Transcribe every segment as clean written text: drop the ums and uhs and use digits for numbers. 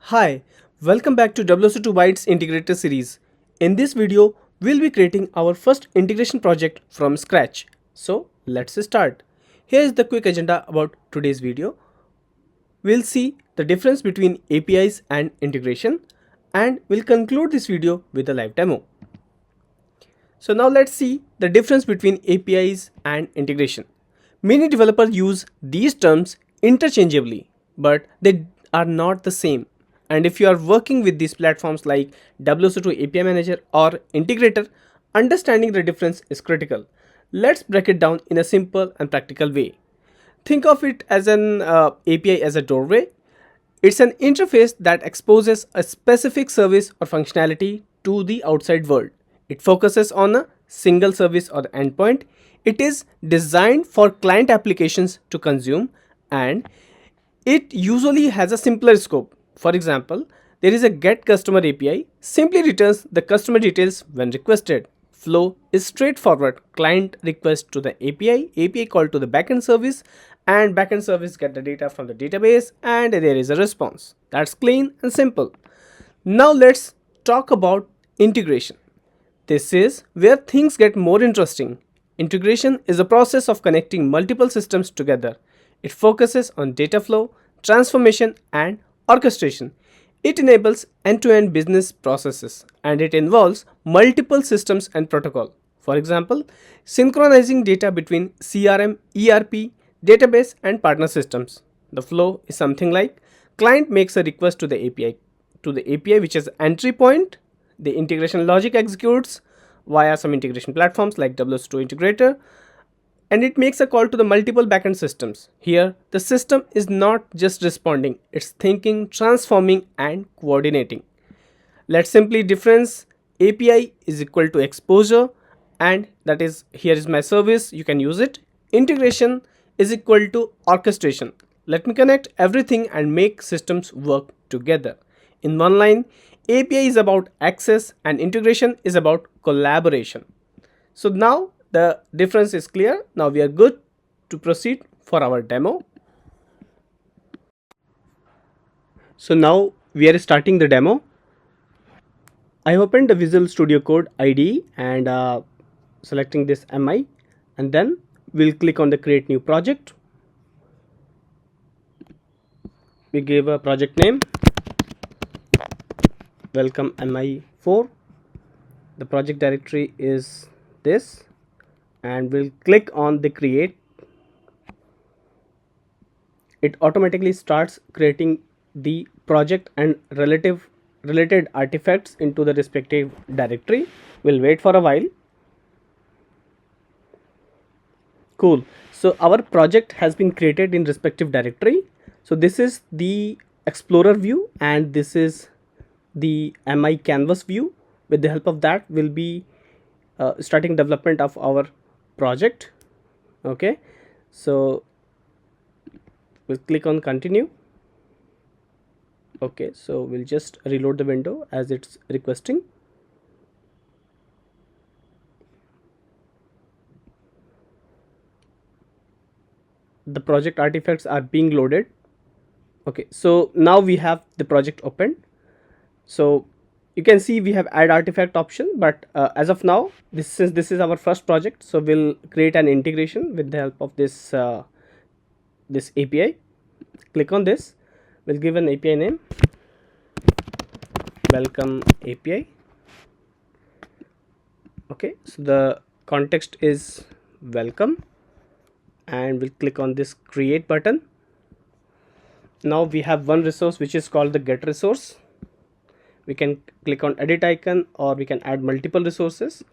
Hi, welcome back to WSO2 Bytes Integrator series. In this video, we'll be creating our first integration project from scratch. So let's start. Here is the quick agenda about today's video. We'll see the difference between APIs and integration, and we'll conclude this video with a live demo. So now let's see the difference between APIs and integration. Many developers use these terms interchangeably, but they are not the same. And if you are working with these platforms like WSO2 API Manager or Integrator, understanding the difference is critical. Let's break it down in a simple and practical way. Think of it as an API as a doorway. It's an interface that exposes a specific service or functionality to the outside world. It focuses on a single service or endpoint. It is designed for client applications to consume, and it usually has a simpler scope. For example, there is a get customer API, simply returns the customer details when requested. Flow is straightforward. Client request to the API call to the backend service, and backend service get the data from the database, and there is a response. That's clean and simple. Now let's talk about integration. This is where things get more interesting. Integration is a process of connecting multiple systems together. It focuses on data flow, transformation, and orchestration. It enables end-to-end business processes, and it involves multiple systems and protocol. For example, synchronizing data between CRM, ERP, database, and partner systems. The flow is something like client makes a request to the API which is entry point. The integration logic executes via some integration platforms like WSO2 Integrator, and it makes a call to the multiple backend systems. Here, the system is not just responding, it's thinking, transforming, and coordinating. Let's simply difference. API is equal to exposure, and that is, here is my service, you can use it. Integration is equal to orchestration. Let me connect everything and make systems work together. In one line, API is about access and integration is about collaboration. So now the difference is clear. Now we are good to proceed for our demo. So now we are starting the demo. I opened the Visual Studio Code IDE and selecting this MI, and then we'll click on the create new project. We give a project name, welcome MI4. The project directory is this, and we'll click on the create. It automatically starts creating the project and related artifacts into the respective directory. We'll wait for a while. Cool. So our project has been created in respective directory. So this is the Explorer view, and this is the MI canvas view. With the help of that, we'll be starting development of our project. Okay, so we'll click on continue. Okay, so we'll just reload the window as it's requesting. The project artifacts are being loaded. Okay, so now we have the project open. So you can see we have add artifact option, but as of now, this is our first project, so we'll create an integration with the help of this this API. Click on this. We'll give an API name, welcome API. Okay, so the context is welcome, and we'll click on this create button. Now we have one resource which is called the get resource. We can click on edit icon, or we can add multiple resources.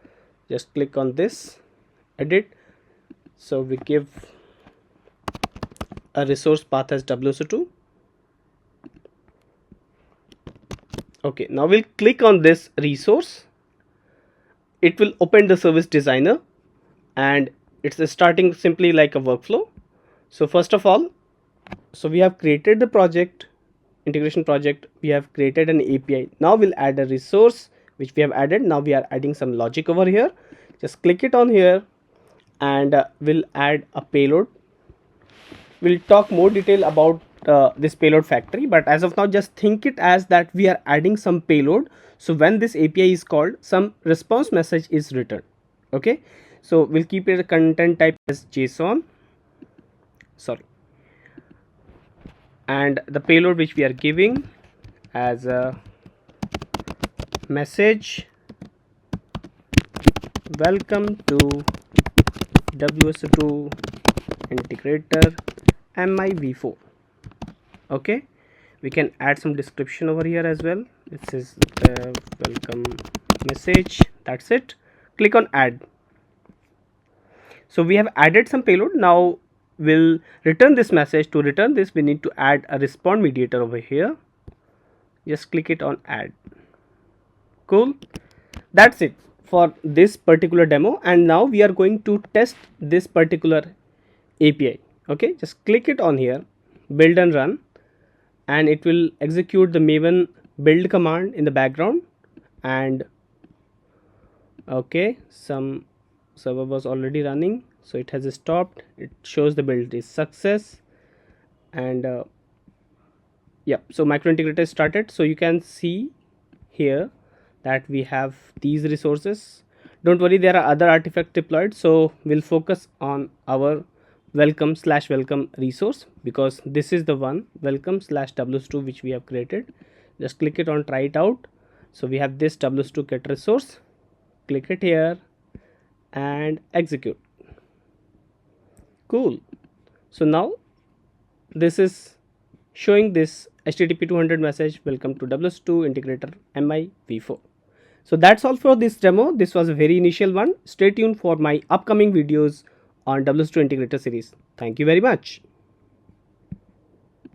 Just click on this edit. So we give a resource path as WSO2. Okay, now we'll click on this resource. It will open the service designer, and it's starting simply like a workflow. So first of all, so we have created the project, integration project. We have created an API. Now we'll add a resource which we have added. Now we are adding some logic over here. Just click it on here, and we'll add a payload. We'll talk more detail about this payload factory, but as of now just think it as that we are adding some payload. So when this API is called, some response message is returned. Okay, so we'll keep it a content type as JSON, sorry, and the payload which we are giving as a message, welcome to WSO2 Integrator MIV4. Okay, we can add some description over here as well. This is the welcome message. That's it. Click on add. So we have added some payload. Now we'll return this message. To return this, we need to add a respond mediator over here. Just click it on add. Cool. That's it for this particular demo, and now we are going to test this particular API. Okay, just click it on here, build and run, and it will execute the maven build command in the background. And okay, some server was already running, so it has stopped. It shows the build is success, and yeah, so micro integrator started. So you can see here that we have these resources. Don't worry, there are other artifacts deployed, so we'll focus on our welcome/welcome resource, because this is the one, welcome/WSO2, which we have created. Just click it on try it out. So we have this WSO2 get resource, click it here and execute. Cool. So now this is showing this HTTP 200 message, welcome to WSO2 Integrator MIV4. So that's all for this demo. This was a very initial one. Stay tuned for my upcoming videos on WSO2 Integrator series. Thank you very much.